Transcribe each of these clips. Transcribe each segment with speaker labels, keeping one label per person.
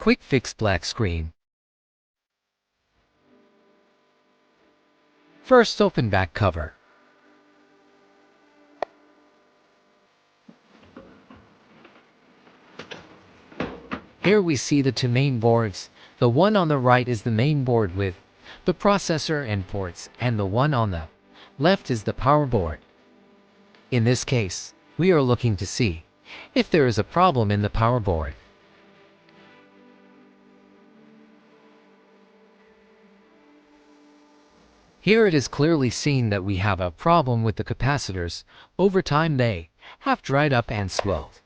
Speaker 1: Quick fix black screen. First open back cover. Here we see the two main boards. The one on the right is the main board with the processor and ports, and the one on the left is the power board. In this case, we are looking to see if there is a problem in the power board. Here it is clearly seen that we have a problem with the capacitors. Over time they have dried up and swelled.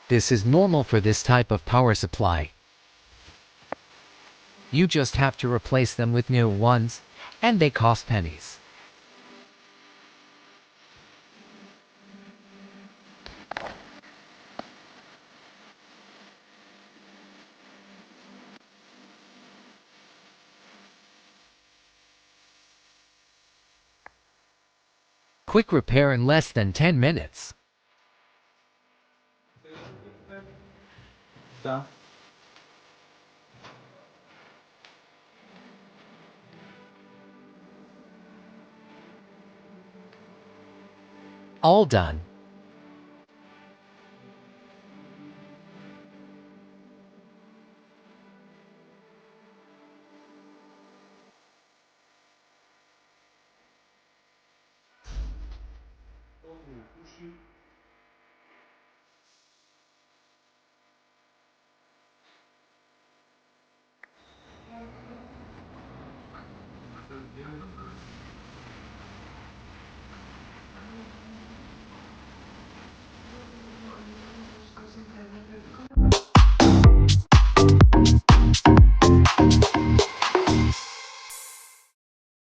Speaker 1: This is normal for this type of power supply. You just have to replace them with new ones, and they cost pennies. Quick repair in less than 10 minutes. All done.